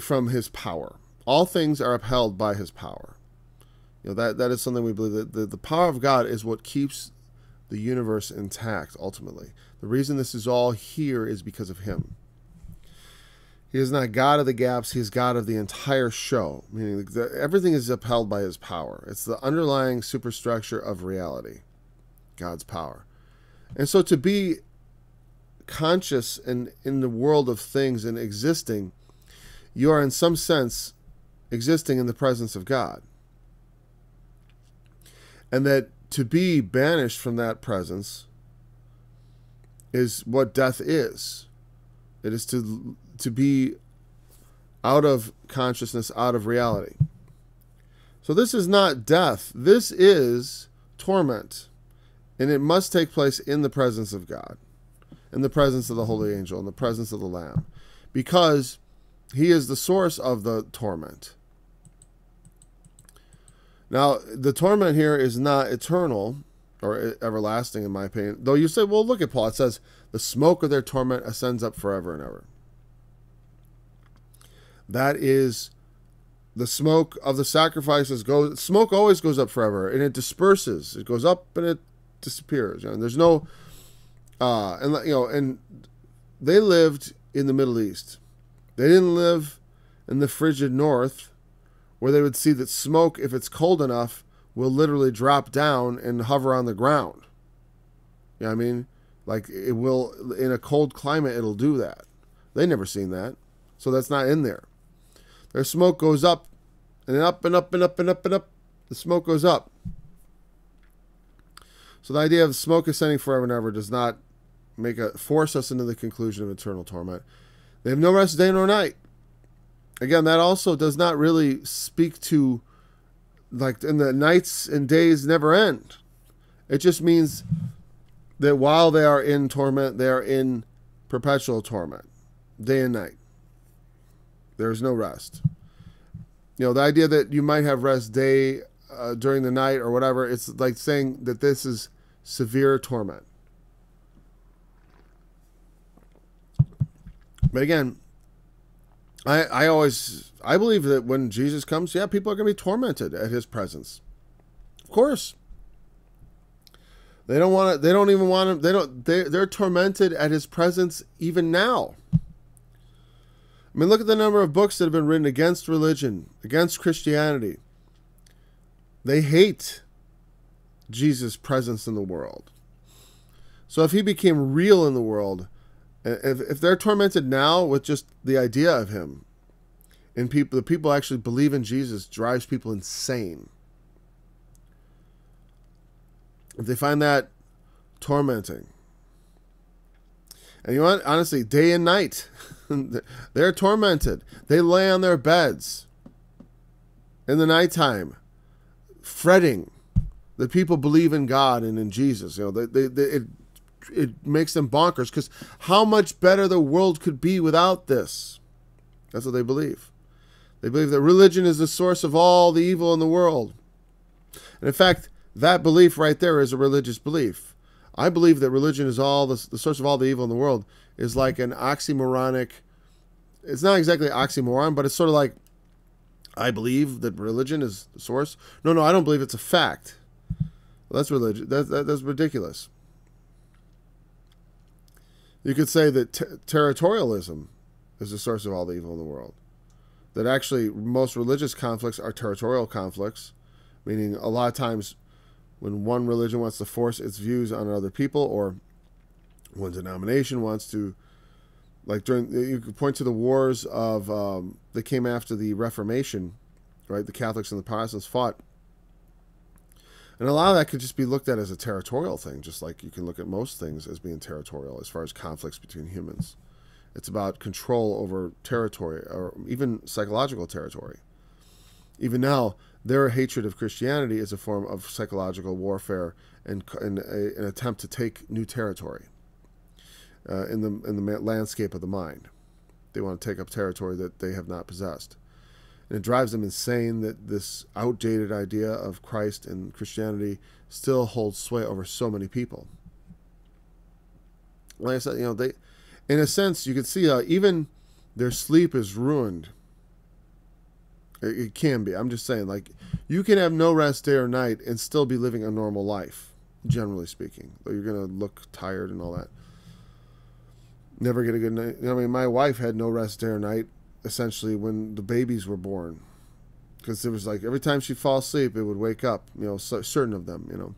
From his power. All things are upheld by his power. You know, that is something we believe, that the power of God is what keeps the universe intact ultimately. The reason this is all here is because of him. He is not God of the gaps. He is God of the entire show, meaning that everything is upheld by his power. It's the underlying superstructure of reality, God's power. And so to be conscious and in the world of things and existing, you are in some sense existing in the presence of God. And that to be banished from that presence is what death is. It is to be out of consciousness, out of reality. So this is not death. This is torment. And it must take place in the presence of God, in the presence of the holy angel, in the presence of the Lamb, because he is the source of the torment. Now, the torment here is not eternal or everlasting, in my opinion. Though you say, well, look at Paul. It says, the smoke of their torment ascends up forever and ever. That is the smoke of the sacrifices. Smoke always goes up forever, and it disperses. It goes up and it disappears. And there's no, and they lived in the Middle East. They didn't live in the frigid north, where they would see that smoke, if it's cold enough, will literally drop down and hover on the ground. You know what I mean? Like, it will, in a cold climate, it'll do that. They never seen that. So that's not in there. Their smoke goes up and up and up and up and up and up. The smoke goes up. So the idea of smoke ascending forever and ever does not force us into the conclusion of eternal torment. They have no rest day nor night. Again, that also does not really speak to, like, and the nights and days never end. It just means that while they are in torment, they are in perpetual torment, day and night. There is no rest. You know, the idea that you might have rest day during the night or whatever, it's like saying that this is severe torment. But again, I believe that when Jesus comes, yeah, people are going to be tormented at his presence. Of course. They don't want it. They don't even want him. They're tormented at his presence even now. I mean, look at the number of books that have been written against religion, against Christianity. They hate Jesus' presence in the world. So if he became real in the world, if they're tormented now with just the idea of him, and the people actually believe in Jesus, drives people insane. If they find that tormenting, And you know what? Honestly, day and night, they're tormented. They lay on their beds in the nighttime, fretting that people believe in God and in Jesus. You know, it makes them bonkers, because how much better the world could be without this. That's what they believe. They believe that religion is the source of all the evil in the world. And in fact, that belief right there is a religious belief. I believe that religion is all the source of all the evil in the world is like an oxymoronic. It's not exactly oxymoron, but it's sort of like, I believe that religion is the source. No, I don't believe it's a fact. Well, that's religion. That's ridiculous. You could say that territorialism is the source of all the evil in the world. That actually most religious conflicts are territorial conflicts, meaning a lot of times when one religion wants to force its views on other people, or one denomination wants to, like you could point to the wars of that came after the Reformation, right? The Catholics and the Protestants fought. And a lot of that could just be looked at as a territorial thing, just like you can look at most things as being territorial as far as conflicts between humans. It's about control over territory, or even psychological territory. Even now, their hatred of Christianity is a form of psychological warfare and an attempt to take new territory in the landscape of the mind. They want to take up territory that they have not possessed. And it drives them insane that this outdated idea of Christ and Christianity still holds sway over so many people. Like I said, you know, they, in a sense, you can see even their sleep is ruined. It can be. I'm just saying, like, you can have no rest day or night and still be living a normal life, generally speaking. Though you're going to look tired and all that. Never get a good night. I mean, my wife had no rest day or night, essentially, when the babies were born. Because it was like, every time she'd fall asleep, it would wake up, you know, certain of them, you know.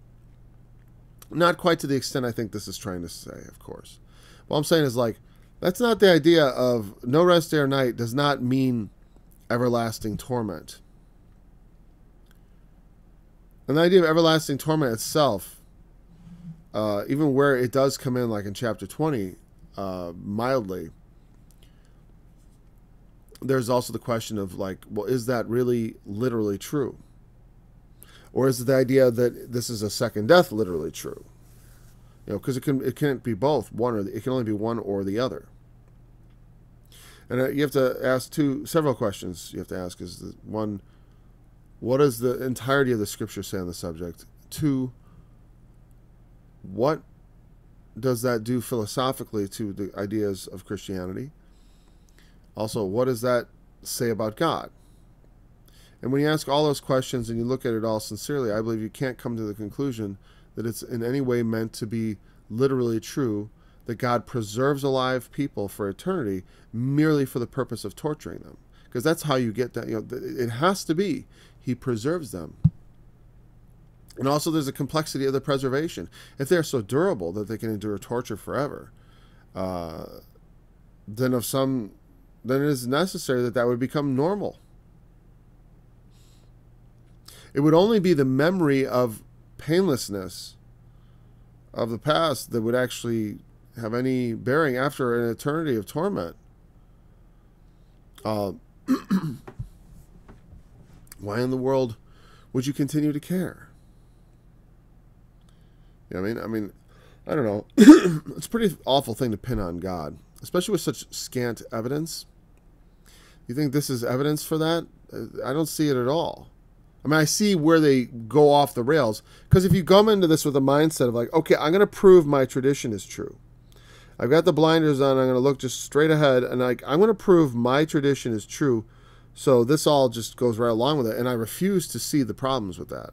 Not quite to the extent I think this is trying to say, of course. What I'm saying is, like, that's not the idea of no rest day or night does not mean everlasting torment. And the idea of everlasting torment itself, even where it does come in, like in chapter 20, mildly, there's also the question of, like, well, is that really literally true? Or is it the idea that this is a second death literally true? You know, because it can't be both. It can only be one or the other. And you have to ask several questions. You have to ask is one, what does the entirety of the scripture say on the subject? Two, what does that do philosophically to the ideas of Christianity? Also, what does that say about God? And when you ask all those questions and you look at it all sincerely, I believe you can't come to the conclusion that it's in any way meant to be literally true that God preserves alive people for eternity merely for the purpose of torturing them. Because that's how you get that. You know, it has to be. He preserves them. And also there's a complexity of the preservation. If they're so durable that they can endure torture forever, then it is necessary that would become normal. It would only be the memory of painlessness of the past that would actually have any bearing after an eternity of torment. Why in the world would you continue to care? You know what I mean? I don't know. It's a pretty awful thing to pin on God, especially with such scant evidence. You think this is evidence for that? I don't see it at all. I mean, I see where they go off the rails. Because if you come into this with a mindset of like, okay, I'm going to prove my tradition is true. I've got the blinders on. I'm going to look just straight ahead. And I'm going to prove my tradition is true. So this all just goes right along with it. And I refuse to see the problems with that.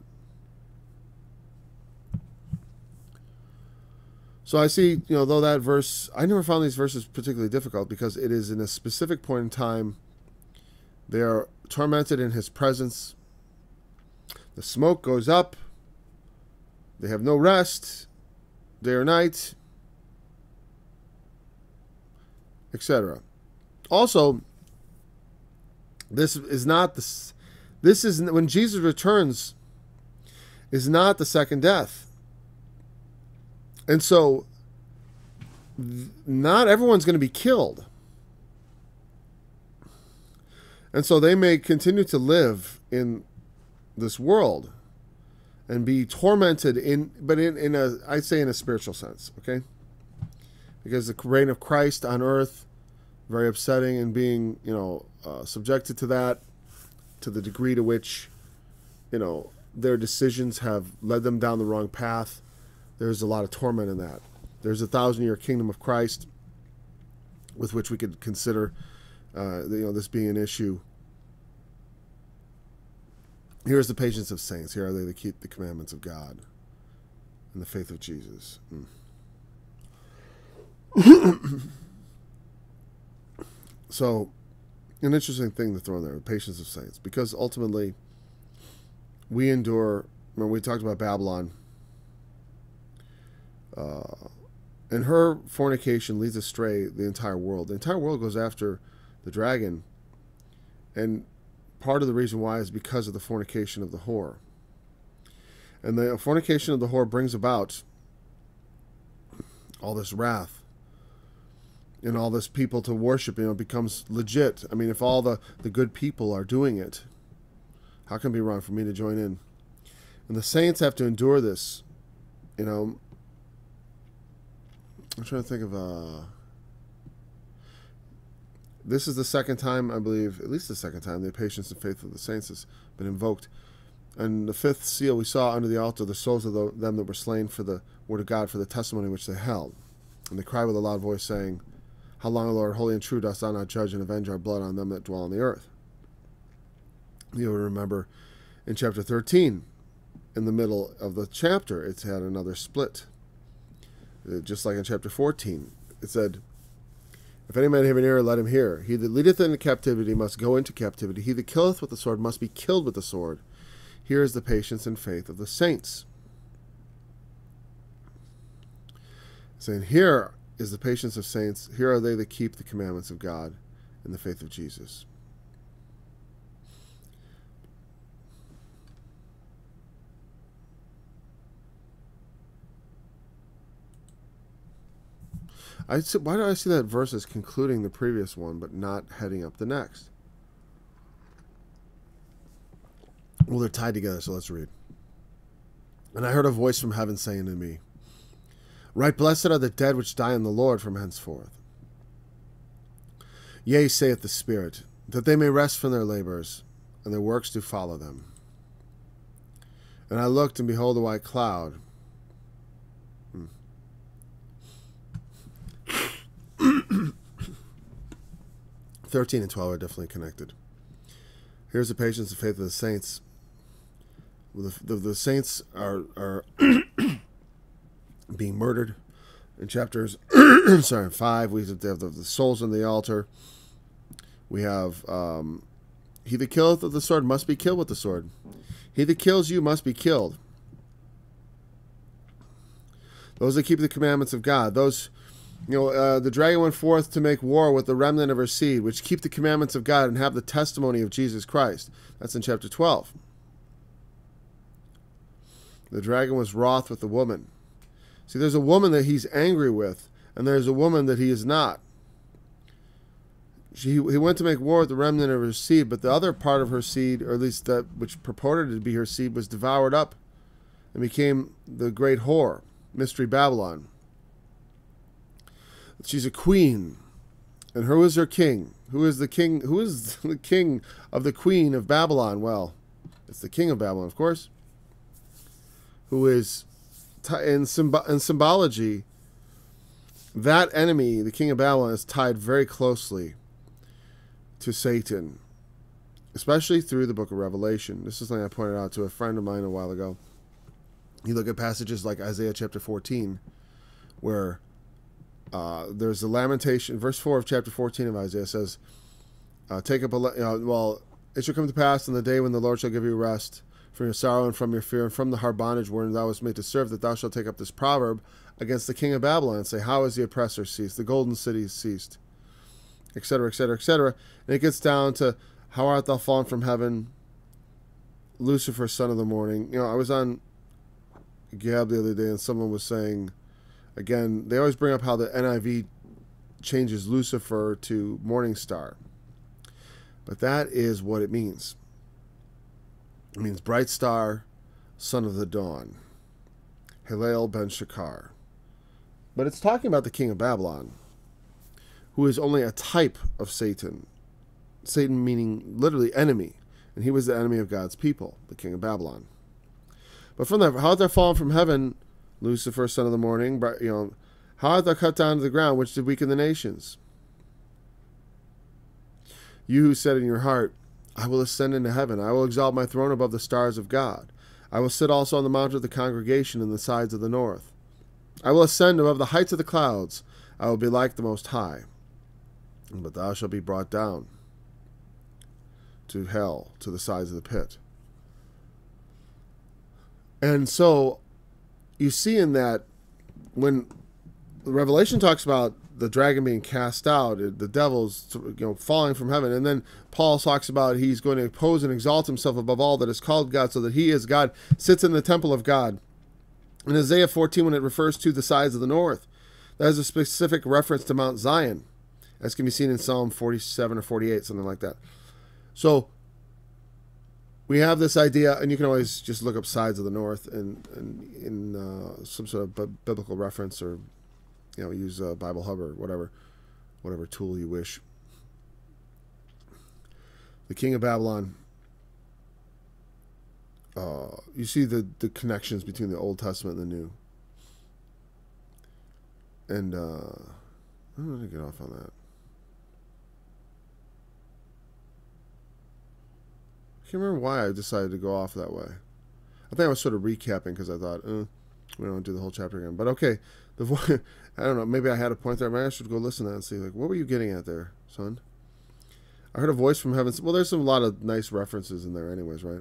So I see, you know, though that verse, I never found these verses particularly difficult because it is in a specific point in time. They are tormented in his presence. The smoke goes up. They have no rest, day or night, etc. Also, this is not the. This is when Jesus returns. Is not the second death. And so, not everyone's going to be killed. And so they may continue to live in this world and be tormented but in a, I'd say in a spiritual sense, okay? Because the reign of Christ on earth, very upsetting, and being, subjected to that, to the degree to which, their decisions have led them down the wrong path. There's a lot of torment in that. There's a 1,000-year kingdom of Christ with which we could consider, this being an issue. Here's the patience of saints. Here are they that keep the commandments of God and the faith of Jesus. So, an interesting thing to throw in there, the patience of saints. Because ultimately, we endure, when we talked about Babylon, and her fornication leads astray the entire world. The entire world goes after the dragon. And part of the reason why is because of the fornication of the whore. And the fornication of the whore brings about all this wrath. And all this people to worship, becomes legit. I mean, if all the good people are doing it, how can it be wrong for me to join in? And the saints have to endure this. I'm trying to think of... This is the second time, I believe, at least the second time, the patience and faith of the saints has been invoked. And the fifth seal we saw under the altar, the souls of them that were slain for the word of God, for the testimony which they held. And they cried with a loud voice, saying, How long, O Lord, holy and true, dost thou not judge and avenge our blood on them that dwell on the earth? You'll remember in chapter 13, in the middle of the chapter, it's had another split. Just like in chapter 14, it said, If any man have an ear, let him hear. He that leadeth into captivity must go into captivity. He that killeth with the sword must be killed with the sword. Here is the patience and faith of the saints. Saying, here is the patience of saints. Here are they that keep the commandments of God and the faith of Jesus. Why do I see that verse as concluding the previous one, but not heading up the next? Well, they're tied together, so let's read. And I heard a voice from heaven saying to me, Right blessed are the dead which die in the Lord from henceforth. Yea, saith the Spirit, that they may rest from their labors, and their works do follow them. And I looked, and behold, a white cloud. 13 and 12 are definitely connected. Here's the patience and faith of the saints. The saints are being murdered. In chapters 5, we have the souls on the altar. We have he that killeth with the sword must be killed with the sword. He that kills you must be killed. Those that keep the commandments of God, those, the dragon went forth to make war with the remnant of her seed, which keep the commandments of God and have the testimony of Jesus Christ. That's in chapter 12. The dragon was wroth with the woman. See, there's a woman that he's angry with, and there's a woman that he is not. He went to make war with the remnant of her seed, but the other part of her seed, or at least that which purported to be her seed, was devoured up and became the great whore, Mystery Babylon. She's a queen, and who is her king? Who is the king? Who is the king of the queen of Babylon? Well, it's the king of Babylon, of course. Who is, in symbology, that enemy, the king of Babylon, is tied very closely to Satan, especially through the book of Revelation. This is something I pointed out to a friend of mine a while ago. You look at passages like Isaiah chapter 14, where there's a lamentation. Verse 4 of chapter 14 of Isaiah says, take up it shall come to pass in the day when the Lord shall give you rest from your sorrow and from your fear and from the hard bondage wherein thou wast made to serve, that thou shalt take up this proverb against the king of Babylon and say, how is the oppressor ceased? The golden city is ceased, etc., etc., etc. And it gets down to, how art thou fallen from heaven, Lucifer, son of the morning. I was on Gab the other day, and someone was saying, Again, they always bring up how the NIV changes Lucifer to morning star. But that is what it means. It means bright star, son of the dawn. Hillel ben Shakar. But it's talking about the king of Babylon, who is only a type of Satan. Satan meaning literally enemy. And he was the enemy of God's people, the king of Babylon. But from that, how art thou fallen from heaven, Lucifer, son of the morning? How art thou cut down to the ground, which did weaken the nations? You who said in your heart, I will ascend into heaven. I will exalt my throne above the stars of God. I will sit also on the mount of the congregation in the sides of the north. I will ascend above the heights of the clouds. I will be like the Most High. But thou shalt be brought down to hell, to the sides of the pit. And so you see in that, when the Revelation talks about the dragon being cast out, the devil's falling from heaven, and then Paul talks about he's going to oppose and exalt himself above all that is called God, so that he is God, sits in the temple of God. In Isaiah 14, when it refers to the sides of the north, that is a specific reference to Mount Zion, as can be seen in Psalm 47 or 48, something like that. So we have this idea, and you can always just look up sides of the north and in some sort of biblical reference, or use Bible Hub or whatever tool you wish. The king of Babylon. You see the connections between the Old Testament and the New. And I'm going to get off on that. I can't remember why I decided to go off that way. I think I was sort of recapping because I thought, we don't do the whole chapter again. But okay, I don't know, maybe I had a point there. Maybe I should go listen to that and see, what were you getting at there, son? I heard a voice from heaven. Well, there's a lot of nice references in there anyways, right?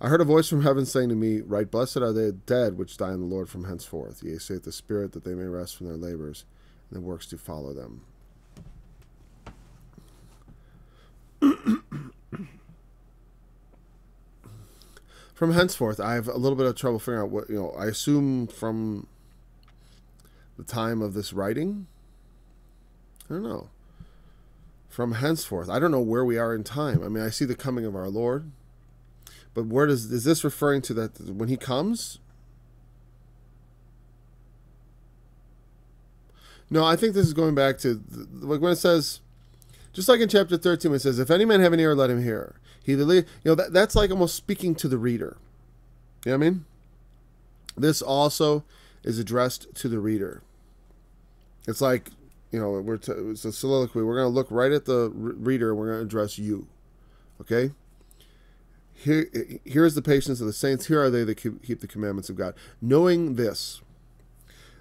I heard a voice from heaven saying to me, right, blessed are they dead which die in the Lord from henceforth. Yea, saith the Spirit, that they may rest from their labors, and the works to follow them. From henceforth, I have a little bit of trouble figuring out what, I assume from the time of this writing. I don't know. From henceforth, I don't know where we are in time. I mean, I see the coming of our Lord. But is this referring to that when he comes? No, I think this is going back to when it says, just like in chapter 13, when it says, if any man have an ear, let him hear. That's like almost speaking to the reader. You know what I mean? This also is addressed to the reader. It's like, it's a soliloquy. We're going to look right at the reader and we're going to address you. Okay? Here is the patience of the saints. Here are they that keep the commandments of God. Knowing this,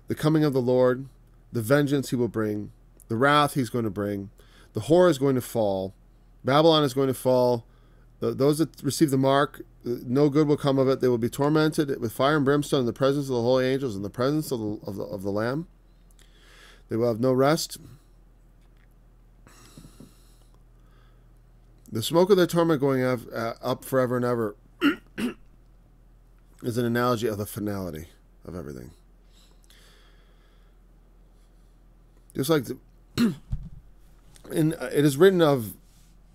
the coming of the Lord, the vengeance he will bring, the wrath he's going to bring, the horror is going to fall, Babylon is going to fall, those that receive the mark, no good will come of it. They will be tormented with fire and brimstone in the presence of the holy angels, in the presence of the Lamb. They will have no rest. The smoke of their torment going up forever and ever is an analogy of the finality of everything. Just like it is written of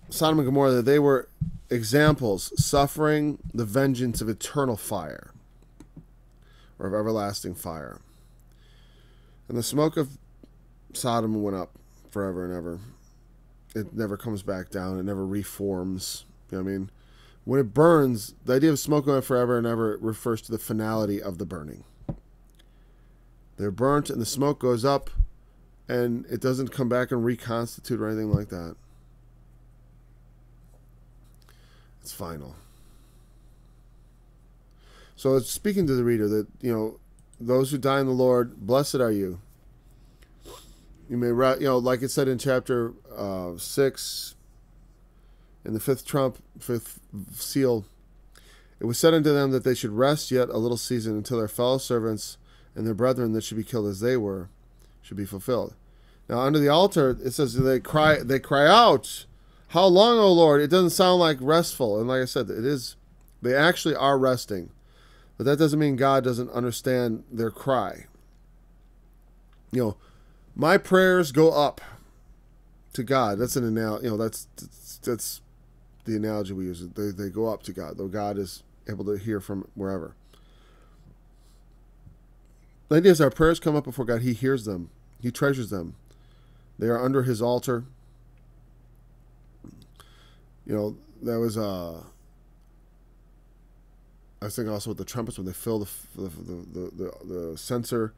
Sodom and Gomorrah that they were examples suffering the vengeance of eternal fire, or of everlasting fire. And the smoke of Sodom went up forever and ever. It never comes back down. It never reforms. You know what I mean? When it burns, the idea of smoke going forever and ever refers to the finality of the burning. They're burnt and the smoke goes up and it doesn't come back and reconstitute or anything like that. It's final. So it's speaking to the reader that, those who die in the Lord, blessed are you. You may, like it said in chapter 6, in the fifth seal, it was said unto them that they should rest yet a little season until their fellow servants and their brethren that should be killed as they were should be fulfilled. Now under the altar, it says they cry out, how long, O Lord? It doesn't sound like restful. And like I said, it is. They actually are resting. But that doesn't mean God doesn't understand their cry. You know, my prayers go up to God. That's an analogy. You know, that's the analogy we use. They go up to God, though God is able to hear from wherever. The idea is our prayers come up before God. He hears them. He treasures them. They are under His altar. You know, that was I was thinking also with the trumpets when they fill the censer.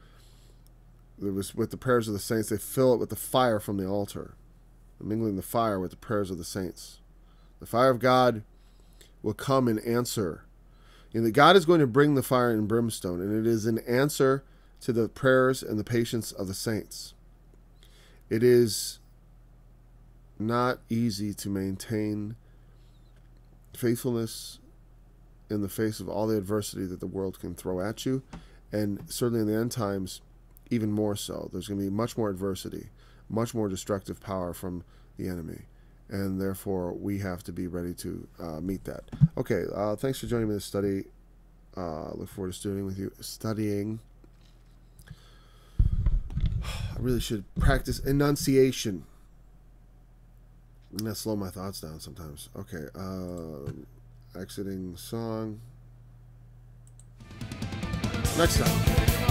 It was with the prayers of the saints. They fill it with the fire from the altar, mingling the fire with the prayers of the saints. The fire of God will come and answer. You know, God is going to bring the fire and brimstone, and it is an answer to the prayers and the patience of the saints. It is not easy to maintain faithfulness in the face of all the adversity that the world can throw at you, and certainly in the end times, even more so. There's going to be much more adversity, much more destructive power from the enemy, and therefore we have to be ready to meet that. Okay, thanks for joining me in this study. Look forward to studying. I really should practice enunciation. I'm going to slow my thoughts down sometimes. Okay, exiting song. Next time.